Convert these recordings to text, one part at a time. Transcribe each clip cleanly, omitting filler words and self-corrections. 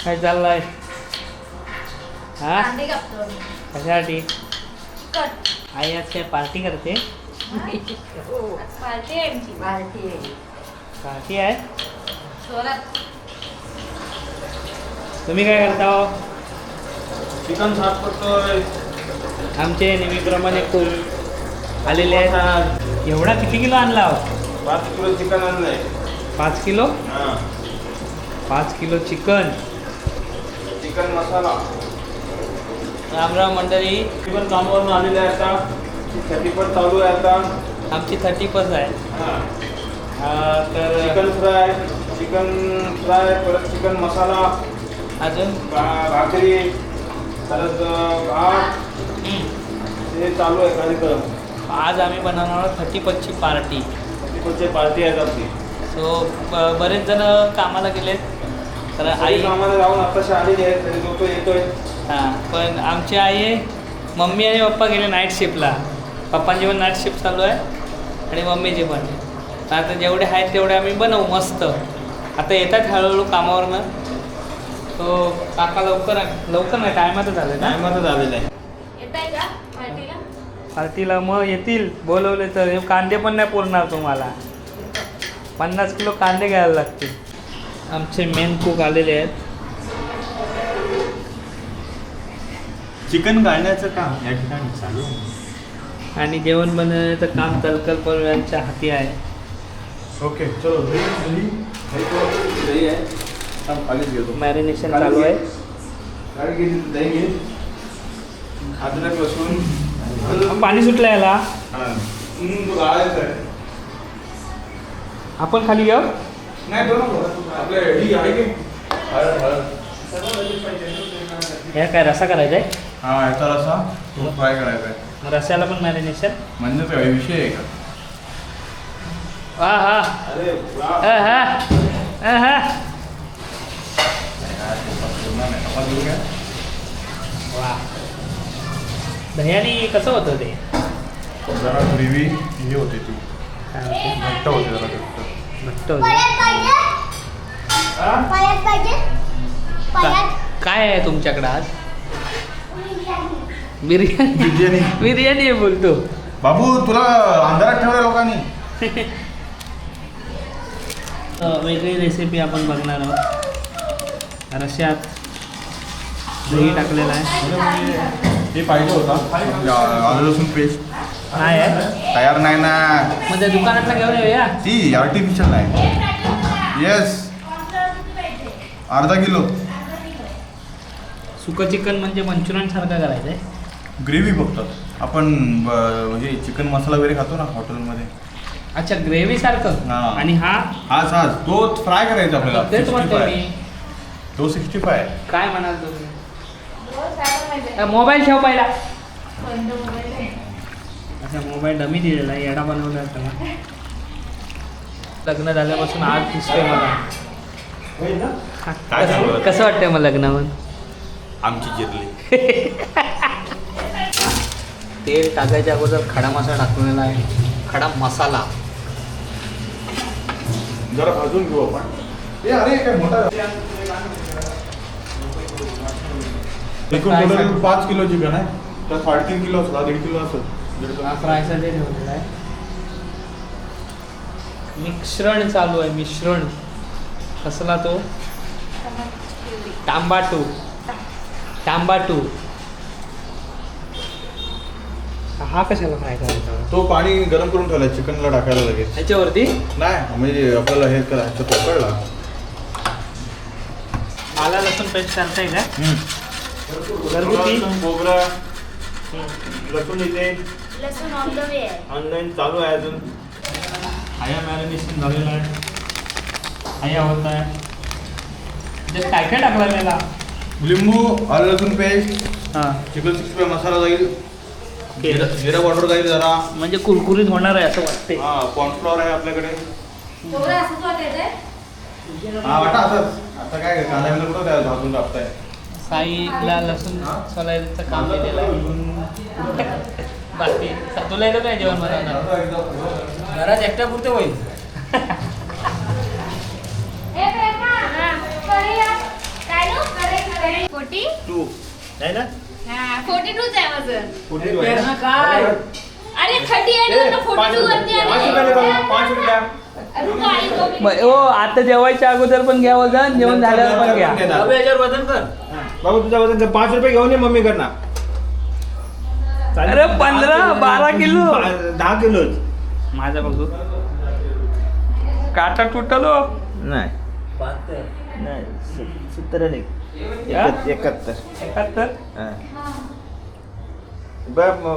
काय चाललंय? हा कांदे कापतो आम्ही. कशासाठी? कट. आई आज काय पार्टी करते? आज पार्टी आहे आमची. पार्टी आहे? जोरात. तुम्ही काय करता हो? चिकन साफ करतोय. आमचे नेहमीप्रमाणे खूप आलेले आहेत. एवढा किती किलो आणला हो? 5 किलो चिकन आणलंय. 5 किलो? हां. 5 किलो चिकन. चिकन मसाला. रामराम मंडळी. चिकन कामावरून आलेले आहे आता. साठी पण चालू आहे आता. आमची 30+ आहे. हां. तर चिकन फ्राय, परत चिकन मसाला, अजून भाकरी, परत भात, हे चालू आहे कार्यक्रम. आज आम्ही बनवणार आहोत 30+ ची पार्टी. तिकडचे पार्टी आहेत आपली. सो बरेच जण कामाला गेलेत. तर आई कामाला जाऊन आताशी आलेली आहे. तरी लोक येतोय. हां, पण आमची आई आहे, मम्मी आणि पप्पा गेले नाईट शिफ्टला. पप्पांची पण नाईट शिफ्ट चालू आहे आणि मम्मीची पण. तर आता जेवढे आहेत तेवढे आम्ही बनवू मस्त. आता येतात हळूहळू कामावरनं. तो काका लवकर नाही, टायमातच आले ना. टायमातच आलेलं आहे. येत आहे का पार्टीला? पार्टीला मग येतील बोलवले तर. हे कांदे पण नाही पुरणार तुम्हाला. 50 किलो कांदे घ्यायला लागतील. आमचे मेन कुक आलेले आहेत. चिकन गाळण्याचं काम या ठिकाणी चालू आहे. आणि जेवण बनवण्याचं काम तलकल यांच्या हाती आहे. ओके चलो. दही आहे. खालीच घेतो. मॅरिनेशन चालू आहे. दही घे. अद्रक लसूण. पाणी सुटलं याला. गाळायचं आहे. आपण खाली घेऊ. नाही दोन आपल्या ही आहे की हळद. हे काय रसा करायचा आहे? हा याचा रसा तो फ्राय करायचा आहे. रस्याला पण मॅरिनेशन. म्हणजे काय विषय आहे का? हा हा अरे वा. दह्याने कसं होतं ते? जरा ग्रेव्ही हे होते ती काय होते? घट्ट होते जरा घट्ट घट्ट. होते. काय आहे तुमच्याकडे आज? बिर्याणी. बिर्याणी आहे बोलतो. बाबू तुला अंधारात ठेवलं लोकांनी. वेगळी रेसिपी आपण बघणार आहोत. रश्यात दही टाकलेला आहे. हे पाहिजे होता आलं लसूण पेस्ट. नाही आहे तयार नाही ना. म्हणजे दुकानातला घेऊन येऊया. ती आर्टिफिशियल आहे. येस. अर्धा किलो. सुकं चिकन म्हणजे मंचुरियन सारखं करायचं आहे. ग्रेव्ही बघतात आपण. म्हणजे चिकन मसाला वगैरे खातो ना हॉटेलमध्ये. अच्छा, ग्रेव्ही सारखं. हां. आणि हा हाच तो फ्राय करायचा आपल्याला. तेच म्हणतो 65. मी. तो 65. काय म्हणाल तुम्ही? रोज काय पण माहिती आहे. मोबाईल ठेव पहिला. बंद मोबाईल आहे. अच्छा, मोबाईल डमी दिलेला आहे. येडा बनवला आहे त्याला. लग्न झाल्यापासून आज दिसतोय मला. काय सांगू? कसं वाटतंय मग लग्नावर? आमची जिरली. तेल टाकायच्या अगोदर खडा मसाला टाकलेला आहे. खडा मसाला जरा भाजून घेऊ आपण. हे अरे काय मोठा. एकूण टोटल 5 किलो चिकन आहे. तर 3.5 किलो असतो. 1.5 किलो असतो. हा फ्रायसाठी ठेवलेला आहे. मिश्रण चालू आहे. मिश्रण कसला तो? टांबाटू. हा कशाला फ्राय करायचा? तो पाणी गरम करून ठेवला चिकनला टाकायला लगेच. ह्याच्यावरती नाही म्हणजे आपल्याला हे करायचं पकडला. आला लसूण पेस्ट चालतंय का? घरगुती खोबरं लसूण इथे लसूण ऑन द वे आहे. ऑनलाईन चालू आहे अजून. आया मॅरिनेशन झालेलं आहे. आया होत आहे. त्याच्यात काय काय टाकलं त्याला? लिंबू, आलं लसूण पेस्ट, हां, चिकन 65 मसाला जाईल, जिरा पावडर जाईल जरा. म्हणजे कुरकुरीत होणार आहे असं वाटते. हा कॉर्नफ्लॉवर आहे आपल्याकडे. थोडं असंच वाटायचंय. हा वाटा असंच. आता काय कांदा बिंदा कुठं त्या भाजून टाकताय. साईला लसूण सोलायचं काम केलेलं आहे. बाकी तुला येतं काय जेवण बनवणार? घरात एकट्या पुरते होईल. ए प्रेरणा, कढई काय 40? 2 नाही ना हा 42 आहे माझं. 42 आहे ना? काय अरे 38 वरनं 42 वरती आली. 5 रुपयाला बघा, 5 रुपया रुको आई को हो आता जेवायच्या अगोदर पण घ्या वजन, जेवण झाल्यावर पण घ्या. बाबू याच्यावर वजन कर बाबू तुझं वजन कर 5 रुपये घेऊन ये मम्मी करणार अरे 15-12 किलो 10 किलोच माझा बघू काटा तुटलो. नाही नाही 70 नाही 71 71.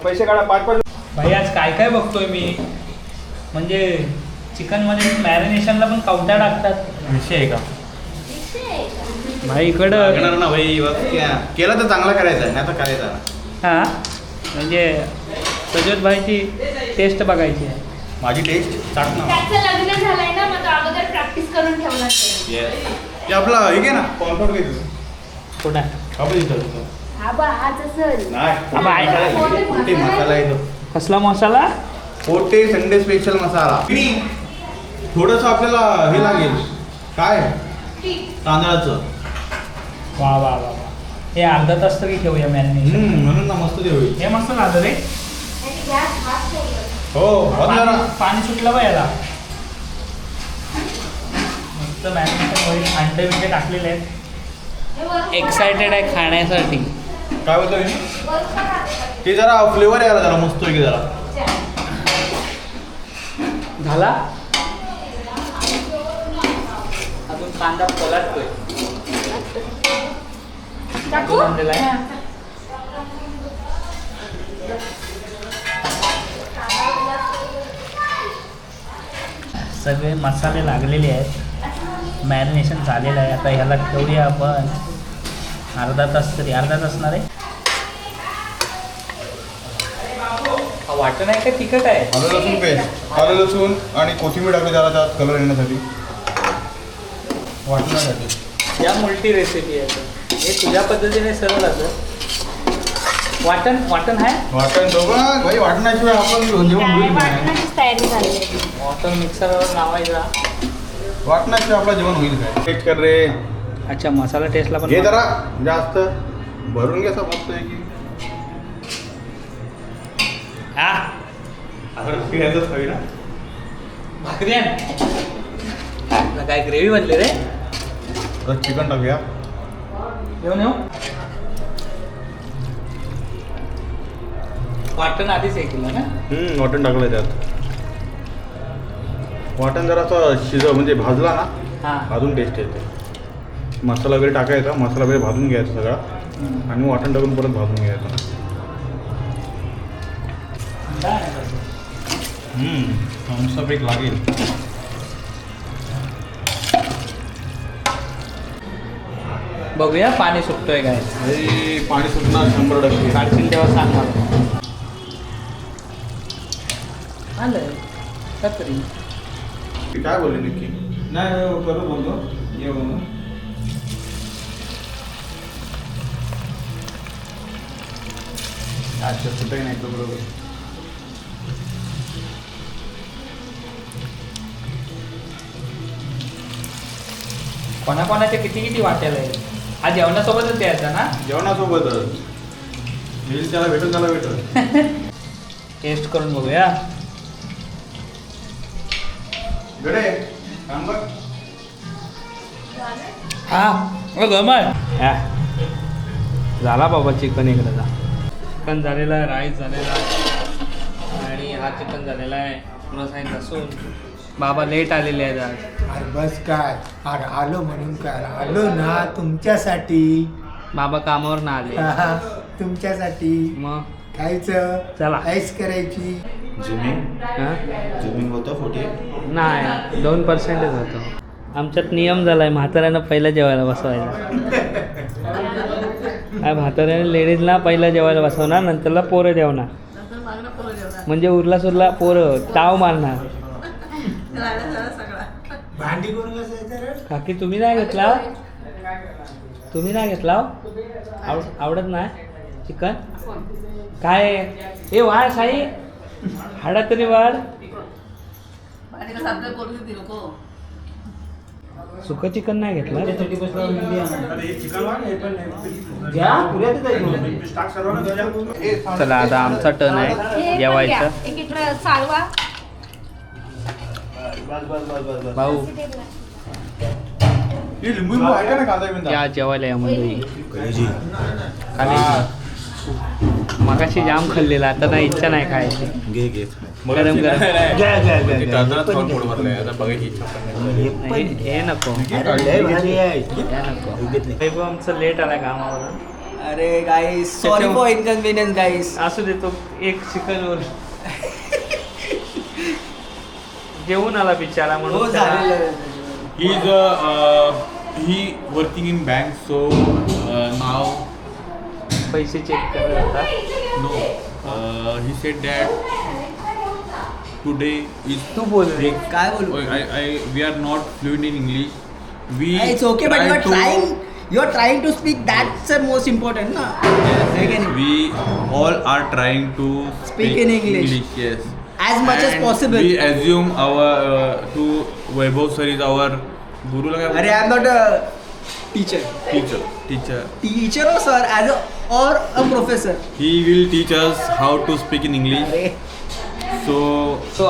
पैसे काढा 5 भाई आज काय काय बघतोय मी, म्हणजे चिकन मध्ये मॅरिनेशनला पण कवटा टाकतात. विषय आहे का भाई इकडं लागणार ना भाई केला तर चांगला करायचा आहे नाही तर करायचा ना. हा म्हणजे सजोद भाईची टेस्ट बघायची आहे. माझी टेस्ट चाट ना. त्याचं लग्न झालंय ना मग तो अगोदर प्रॅक्टिस करून ठेवला असेल. ते आपला हे घे ना कॉम्फर्ट घे तुझं. कुठं आहे? आपण इथं हा बा हाच असेल. नाही आबा, आहे का? पोटे मसाला येतो. कसला मसाला? पोटे संडे स्पेशल मसाला. थोडस आपल्याला हे लागेल काय तांदळाचं. वा वा वा वा. हे अर्धा तास तरी ठेवूया मॅरिनेशन. म्हणून ना मस्त ते होईल. हे मस्त झालं रे. आणि गॅस फास्ट ठेवलं. हो होत ना. पाणी सुटलं बा याला. मस्त मॅरिनेशन होईल. अंडे बिंडे टाकलेले आहेत. हे वरून एक्सायटेड आहे खाण्यासाठी. काय बोलतो मी वरून पण टाकायचं. ते जरा फ्लेवर यायला जरा मस्त की जरा. झाला अजून कांदा पलटतोय. टाकू? आणलेला आहे. सगळे मसाले लागलेले आहेत. मॅरिनेशन झालेलं आहे. आता ह्याला ठेवूया आपण अर्धा तास तरी. अर्धा तास ना रे. वाटण आहे का तिखट आहे? आलं लसूण पेस्ट आलं लसूण आणि कोथिंबीर टाकली जरा त्यात कलर येण्यासाठी वाटण्यासाठी. या मल्टी रेसिपी आहे. हे तुझ्या पद्धतीने सरळ असं. वाटण वाटण आहे. वाटण दोघं भाई वाटण्याशिवाय आपण जेवण काय होईल नाही. वाटण्याचीच तयारी झाली आहे. वाटण मिक्सरवर लावायचा. वाटण्याशिवाय आपलं जेवण होईल काय. टेस्ट कर रे. अच्छा मसाला टेस्टला पण घे जरा जास्त भरून घे असं मस्त आहे की. हा घ्यायचंच हवी ना. भाकरी आण. तुला काय ग्रेव्ही बनली रे? तर चिकन टाकूया. येऊन येऊ. वाटण आधीच हे केलं ना. वाटण टाकलं त्यात. वाटण जरा असं म्हणजे भाजला ना हां अजून टेस्ट येते. मसाला वगैरे टाकायचा. मसाला वगैरे भाजून घ्यायचा सगळा आणि वाटण टाकून परत भाजून घ्यायचं. थम्सअप एक लागेल. बघूया पाणी सुटतोय काय. हे पाणी सुटणार 100%. काढशील तेव्हा सांग मला. आलंय का तरी. काय बोलले नक्की. नाही करत बोलतो ये म्हणून. अच्छा सुटही नाही तो बरोबर. कोणाकोणाचे किती किती वाटायला आहे. हा जेवणासोबतच द्यायचा ना. जेवणासोबतच येईल त्याला भेटत त्याला भेटत. टेस्ट करून बघूया. गडे काम बघ. हा गमळ झाला बाबा. चिकन इकडे जा. चिकन झालेला आहे. राईस झालेला आहे आणि हा चिकन झालेला आहे. तुला सांगितलं असून बाबा लेट आलेले आहेत आज. अरे बस काय. अरे आलो म्हणून काय आलो ना तुमच्यासाठी. बाबा कामावर ना आले. हा, तुमच्यासाठी मग खायचं चला. आईस करायची. झुमिंग होतं 48. नाही 2%च होतं. आमच्यात नियम झालाय म्हाताऱ्यानं पहिला जेवायला बसवायला. काय म्हाताऱ्याने लेडीजला पहिला जेवायला बसवणार नंतरला पोरं जेवणार. म्हणजे उरला सुरला पोरं ताव मारणार. भांडी कोण घासायचं रे? काकी तुम्ही नाही घेतला. तुम्ही नाही घेतला. आवडत नाही चिकन. काय हे वाढ साई हाडा तरी वाढ. सुकं चिकन नाही घेतलं चला आता आमचा टर्न आहे जेवायचं. एक इकडं साळवा. भाऊ लिंबू आहे ना कांदा बिंदा या जेवायला या मंडळी. कालेजी मगाशी जाम खाल्लेला आता नाही इच्छा नाही खायची. गरम गरम हे नको नको. आमचं लेट आला कामावरून. अरे गाईस सॉरी फॉर इनकन्व्हिनियन्स गाईस. असू देतो एक चिकनवर जेवून आला बिचारा हो म्हणून झालेलं. he working in bank, so now पैसे चेक करत होता. no, he said that today is तू बोल रे. काय बोलू? we are not fluent in English. We It's okay, but try you're to- trying. You're trying to speak. That's the most important, na? Again, We all are trying to Speak in English. Yes. as much as And possible. We assume our to Vaibhav sir is our guru. अरे I'm not a teacher. Teacher. Teacher or sir, as a or a professor. He will teach us how to speak in English. अरे So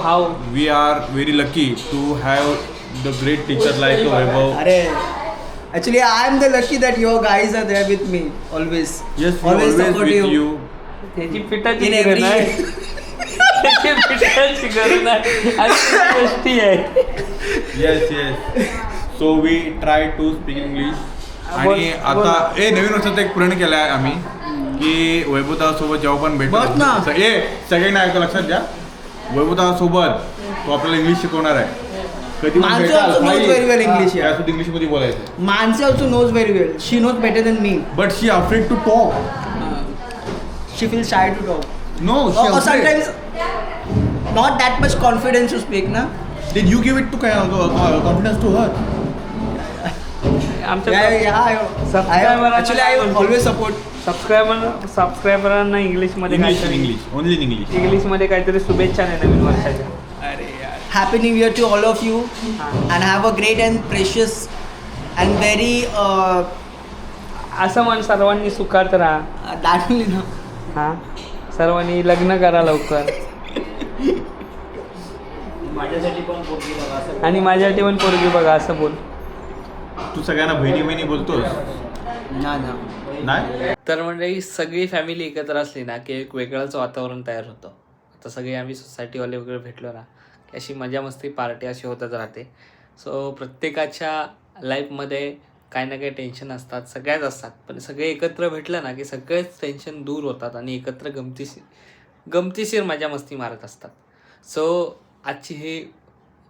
how we are very lucky to have the great teacher like Vaibhav. अरे actually I am the lucky that your guys are there with me always. Yes, we always support with you. त्याची पिठाची In गरज every आहे. त्याची पिठाची गरज आहे आणि ती गोष्टी आहे. Yes. So we try to speak English. बोल, आणि बोल. आता नवीन वर्षाचा एक प्रण केला आहे आम्ही की वैभवतासोबत जेव्हा पण बस ना. सगळ्यांना ऐकतो लक्षात घ्या. वैभवतासोबत तो आपल्याला इंग्लिश शिकवणार आहे. कधी पण माणसं भेटाल, also knows काही, very well English, yeah. त्यासोबत इंग्लिश मध्ये बोलायचं. Mansi also knows very well. She knows better than me. But she afraid to talk. She feels shy to talk. No, she Or afraid. sometimes not that much confidence to speak, na? Then you give it to confidence to her. आमच्या Actually, I always support. सबस्क्रायबरांना इंग्लिशमध्ये English, only in English. इंग्लिशमध्ये काहीतरी शुभेच्छा नाही नवीन वर्षाच्या. Happy New Year to all of you, and have a great and precious and very असं म्हण सर्वांनी सुखात राहा. that only no. हा सर्वांनी लग्न करा लवकर आणि माझ्यासाठी पण पोरगी बघा असं बोल. तू सगळ्यांना बहिणी बोलतोस ना नाही. तर मंडळी सगळी फॅमिली एकत्र असली ना की एक वेगळंच वातावरण तयार होतं. आता सगळे आम्ही सोसायटीवाले वगैरे भेटलो ना की अशी मजा मस्ती पार्टी अशी होतच राहते. सो प्रत्येकाच्या लाईफमध्ये काही ना काही टेन्शन असतात, सगळ्याच असतात, पण सगळे एकत्र भेटलं ना की सगळेच टेन्शन दूर होतात आणि एकत्र गमतीशीर मजा मस्ती मारत असतात. सो आजची ही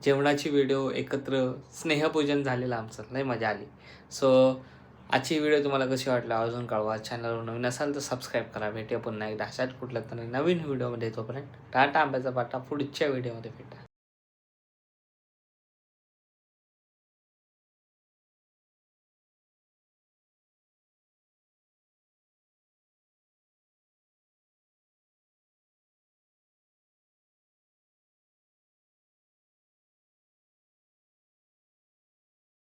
जेवणाची व्हिडिओ एकत्र स्नेहपूजन झालेलं आमचं, लई मजा आली. सो आजची व्हिडिओ तुम्हाला कशी वाटली अजून कळवा. चॅनलवर नवीन असाल तर सबस्क्राईब करा. भेटूया पुन्हा एकदा अशाच कुठल्या तरी नवीन व्हिडिओमध्ये. तोपर्यंत टाटा आंब्याचा पाटा. पुढच्या व्हिडिओमध्ये भेटा.